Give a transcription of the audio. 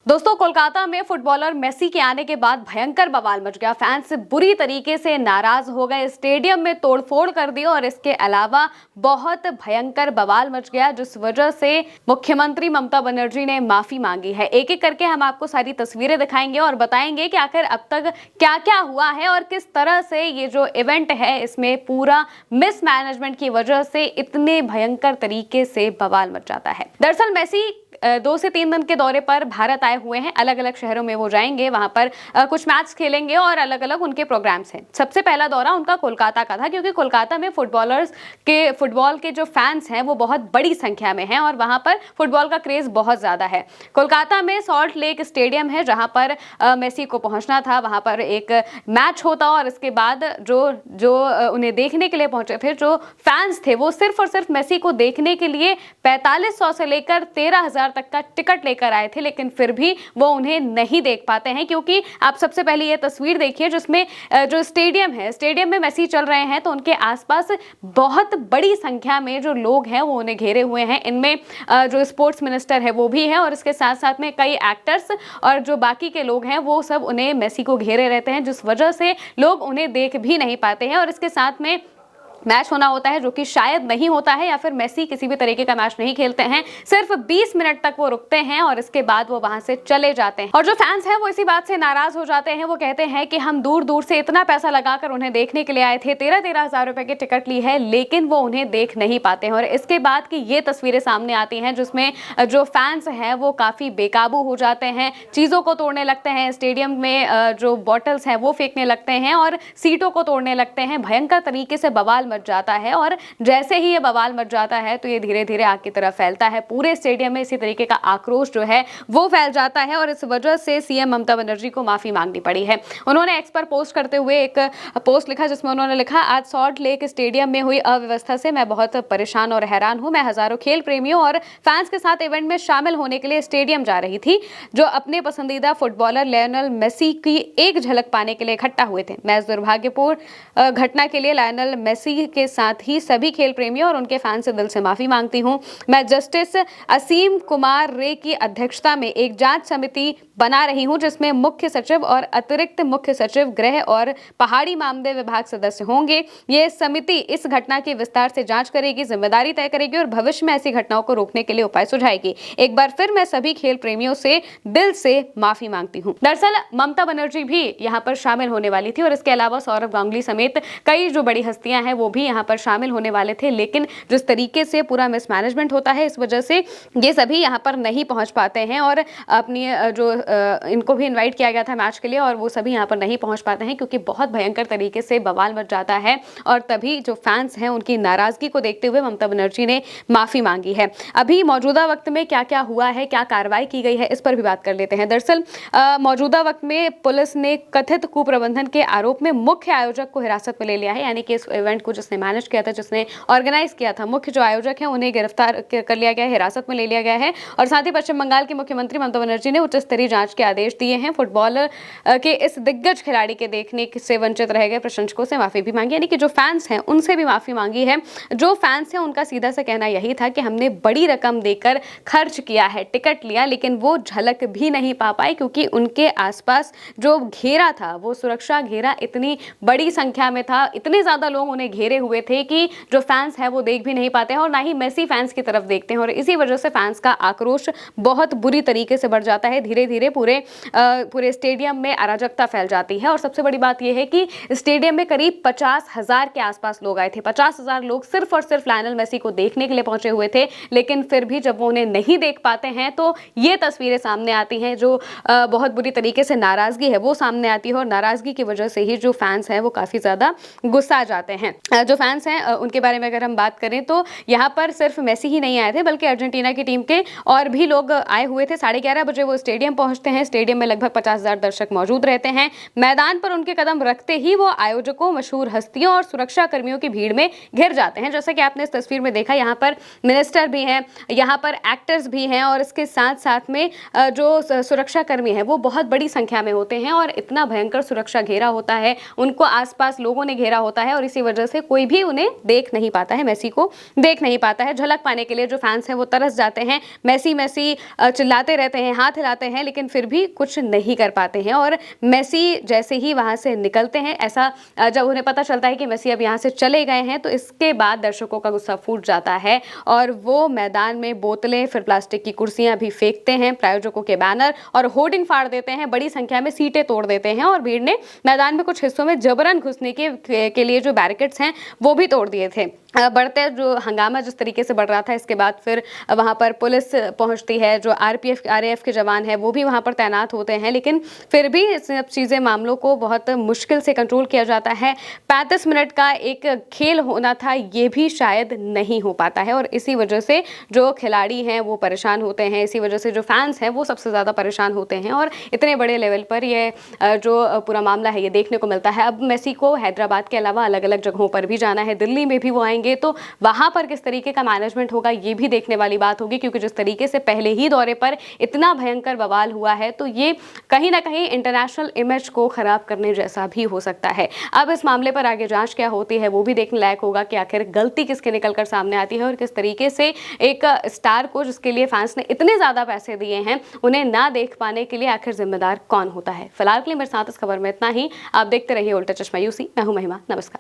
दोस्तों, कोलकाता में footballer Messi के आने के बाद भयंकर बवाल मच गया। फैंस बुरी तरीके से नाराज हो गए, स्टेडियम में तोड़फोड़ कर दी और इसके अलावा बहुत भयंकर बवाल मच गया, जिस वजह से मुख्यमंत्री ममता बनर्जी ने माफी मांगी है। एक एक करके हम आपको सारी तस्वीरें दिखाएंगे और बताएंगे कि आखिर अब तक क्या क्या हुआ है और किस तरह से ये जो इवेंट है इसमें पूरा मिसमैनेजमेंट की वजह से इतने भयंकर तरीके से बवाल मच जाता है। दरअसल मेसी 2 से 3 दिन के दौरे पर भारत आए हुए हैं। अलग अलग शहरों में वो जाएंगे, वहां पर कुछ मैच खेलेंगे और अलग अलग उनके प्रोग्राम्स हैं। सबसे पहला दौरा उनका कोलकाता का था, क्योंकि कोलकाता में फुटबॉल के जो फैंस हैं वो बहुत बड़ी संख्या में हैं और वहां पर फुटबॉल का क्रेज बहुत ज्यादा है। कोलकाता में सॉल्ट लेक स्टेडियम है, जहां पर मेसी को पहुंचना था। वहां पर एक मैच होता और इसके बाद जो उन्हें देखने के लिए पहुंचे थे, जो फैंस थे, वो सिर्फ और सिर्फ मेसी को देखने के लिए 4500 से लेकर 13,000 तक का टिकट लेकर आए थे, लेकिन फिर भी वो उन्हें नहीं देख पाते हैं। क्योंकि आप सबसे पहले ये तस्वीर देखिए, जिसमें जो स्टेडियम है, स्टेडियम में मेसी चल रहे हैं तो उनके आसपास बहुत बड़ी संख्या में जो लोग हैं वो उन्हें घेरे हुए हैं। इनमें जो स्पोर्ट्स मिनिस्टर है वो भी है और इसके साथ साथ में कई एक्टर्स और जो बाकी के लोग हैं वो सब उन्हें मेसी को घेरे रहते हैं, जिस वजह से लोग उन्हें देख भी नहीं पाते हैं। और इसके साथ में मैच होना होता है, जो कि शायद नहीं होता है, या फिर मेसी किसी भी तरीके का मैच नहीं खेलते हैं। सिर्फ 20 मिनट तक वो रुकते हैं और इसके बाद वो वहां से चले जाते हैं। और जो फैंस हैं वो इसी बात से नाराज हो जाते हैं। वो कहते हैं कि हम दूर दूर से इतना पैसा लगाकर उन्हें देखने के लिए आए थे, 13,000 रुपए की टिकट ली है, लेकिन वो उन्हें देख नहीं पाते हैं। और इसके बाद की ये तस्वीरें सामने आती हैं, जिसमें जो फैंस हैं वो काफी बेकाबू हो जाते हैं, चीजों को तोड़ने लगते हैं, स्टेडियम में जो बॉटल्स हैं वो फेंकने लगते हैं और सीटों को तोड़ने लगते हैं। भयंकर तरीके से बवाल मच जाता है और जैसे ही ये बवाल मच जाता है तो ये धीरे धीरे आग की तरफ फैलता है। पूरे स्टेडियम में इसी तरीके का आक्रोश जो है वो फैल जाता है और इस वजह से सीएम ममता बनर्जी को माफी मांगनी पड़ी है। उन्होंने एक्स पर पोस्ट करते हुए एक पोस्ट लिखा, जिसमें उन्होंने लिखा, आज सॉल्ट लेक स्टेडियम में हुई अव्यवस्था से मैं बहुत परेशान और हैरान हूं। मैं हजारों खेल प्रेमियों और फैंस के साथ इवेंट में शामिल होने के लिए स्टेडियम जा रही थी, जो अपने पसंदीदा फुटबॉलर लियोनेल मेसी की एक झलक पाने के लिए इकट्ठा हुए थे। मैं इस दुर्भाग्यपूर्ण घटना के लिए लियोनेल मेसी के साथ ही सभी खेल प्रेमियों और उनके फैंस से दिल से माफी मांगती हूं। मैं जस्टिस असीम कुमार रे की अध्यक्षता में एक जांच समिति बना रही हूं, जिसमें मुख्य सचिव और अतिरिक्त मुख्य सचिव गृह और पहाड़ी मामले विभाग सदस्य होंगे। ये समिति इस घटना की विस्तार से जांच करेगी, जिम्मेदारी तय करेगी और भविष्य में ऐसी घटनाओं को रोकने के लिए उपाय सुझाएगी। एक बार फिर मैं सभी खेल प्रेमियों से दिल से माफी मांगती हूं। दरअसल ममता बनर्जी भी यहाँ पर शामिल होने वाली थी और इसके अलावा सौरव गांगुली समेत कई जो बड़ी हस्तियां हैं वो भी यहाँ पर शामिल होने वाले थे, लेकिन जिस तरीके से पूरा मिसमैनेजमेंट होता है इस वजह से ये सभी यहाँ पर नहीं पहुंच पाते हैं और अपनी जो इनको भी इनवाइट किया गया था मैच के लिए और वो सभी यहाँ पर नहीं पहुंच पाते हैं, क्योंकि बहुत भयंकर तरीके से बवाल मच जाता है। और तभी जो फैंस हैं उनकी नाराजगी को देखते हुए ममता बनर्जी ने माफी मांगी है। अभी मौजूदा वक्त में क्या क्या हुआ है, क्या कार्रवाई की गई है, इस पर भी बात कर लेते हैं। दरअसल मौजूदा वक्त में पुलिस ने कथित कुप्रबंधन के आरोप में मुख्य आयोजक को हिरासत में ले लिया है, यानी कि इस इवेंट को जिसने मैनेज किया था, जिसने ऑर्गेनाइज किया था, मुख्य जो आयोजक है उन्हें गिरफ्तार कर लिया गया है, हिरासत में ले लिया गया है। और साथ ही पश्चिम बंगाल की मुख्यमंत्री ममता बनर्जी ने उच्च स्तरीय जांच के आदेश दिए हैं। फुटबॉल के इस दिग्गज खिलाड़ी के देखने से वंचित रह गए प्रशंसकों से माफी भी मांगी, यानी कि जो फैंस हैं उनसे भी माफी मांगी है। जो फैंस हैं उनका सीधा सा कहना यही था कि हमने बड़ी रकम देकर खर्च किया है, टिकट लिया, लेकिन वो झलक भी नहीं पा पाए, क्योंकि उनके आसपास जो घेरा था, वो सुरक्षा घेरा इतनी बड़ी संख्या में था, इतने ज्यादा लोग उन्हें घेरे हुए थे कि जो फैंस हैं वो देख भी नहीं पाते हैं और ना ही मेसी फैंस की तरफ देखते हैं। और इसी वजह से फैंस का आक्रोश बहुत बुरी तरीके से बढ़ जाता है। धीरे धीरे पूरे स्टेडियम में अराजकता फैल जाती है। और सबसे बड़ी बात यह है कि स्टेडियम में करीब 50,000 के आसपास लोग आए थे। 50,000 लोग सिर्फ और सिर्फ लियोनेल मेसी को देखने के लिए पहुंचे हुए थे, लेकिन फिर भी जब वो उन्हें नहीं देख पाते हैं तो ये तस्वीरें सामने आती हैं, जो बहुत बुरी तरीके से नाराजगी है वो सामने आती है। और नाराजगी की वजह से ही जो फैंस हैं वो काफी ज्यादा गुस्सा जाते हैं। जो फैंस हैं उनके बारे में अगर हम बात करें तो यहाँ पर सिर्फ मेसी ही नहीं आए थे, बल्कि अर्जेंटीना की टीम के और भी लोग आए हुए थे। 11:30 बजे वो स्टेडियम पहुंचते हैं। स्टेडियम में लगभग 50,000 दर्शक मौजूद रहते हैं। मैदान पर उनके कदम रखते ही वो आयोजकों, मशहूर हस्तियों और सुरक्षा कर्मियों की भीड़ में घिर जाते हैं। जैसा कि आपने इस तस्वीर में देखा, यहाँ पर मिनिस्टर भी हैं, यहाँ पर एक्टर्स भी हैं और इसके साथ साथ में जो सुरक्षा कर्मी हैं वो बहुत बड़ी संख्या में होते हैं और इतना भयंकर सुरक्षा घेरा होता है, उनको आसपास लोगों ने घेरा होता है और इसी वजह से कोई भी उन्हें देख नहीं पाता है, मेसी को देख नहीं पाता है। झलक पाने के लिए जो फैंस हैं वो तरस जाते हैं, मेसी मेसी चिल्लाते रहते हैं, हाथ हिलाते हैं, लेकिन फिर भी कुछ नहीं कर पाते हैं। और मेसी जैसे ही वहां से निकलते हैं, ऐसा जब उन्हें पता चलता है कि मेसी अब यहाँ से चले गए हैं, तो इसके बाद दर्शकों का गुस्सा फूट जाता है और वो मैदान में बोतलें, फिर प्लास्टिक की कुर्सियां भी फेंकते हैं, प्रायोजकों के बैनर और होर्डिंग फाड़ देते हैं, बड़ी संख्या में सीटें तोड़ देते हैं और भीड़ ने मैदान में कुछ हिस्सों में जबरन घुसने के लिए जो बैरिकेड्स हैं वो भी तोड़ दिए थे। बढ़ते जो हंगामा जिस तरीके से बढ़ रहा था, इसके बाद फिर वहां पर पुलिस पहुंचती है, जो आरपीएफ आरएएफ के जवान हैं वो भी वहां पर तैनात होते हैं, लेकिन फिर भी सब चीज़ें, मामलों को बहुत मुश्किल से कंट्रोल किया जाता है। 35 मिनट का एक खेल होना था, ये भी शायद नहीं हो पाता है और इसी वजह से जो खिलाड़ी हैं वो परेशान होते हैं, इसी वजह से जो फैंस हैं वो सबसे ज़्यादा परेशान होते हैं और इतने बड़े लेवल पर ये जो पूरा मामला है ये देखने को मिलता है। अब मेसी को हैदराबाद के अलावा अलग अलग जगहों पर भी जाना है, दिल्ली में भी वो आएंगे, तो वहां पर किस तरीके का मैनेजमेंट होगा ये भी देखने वाली बात होगी, क्योंकि जिस तरीके से पहले ही दौरे पर इतना भयंकर बवाल हुआ है तो ये कहीं ना कहीं इंटरनेशनल इमेज को खराब करने जैसा भी हो सकता है। अब इस मामले पर आगे जांच क्या होती है वो भी देखने लायक होगा कि आखिर गलती किसके निकलकर सामने आती है और किस तरीके से एक स्टार को, जिसके लिए फैंस ने इतने ज्यादा पैसे दिए हैं, उन्हें ना देख पाने के लिए आखिर जिम्मेदार कौन होता है। फिलहाल के लिए मेरे साथ इस खबर में इतना ही। आप देखते रहिए उल्टा चश्मा यूसी। मैं हूं महिमा, नमस्कार।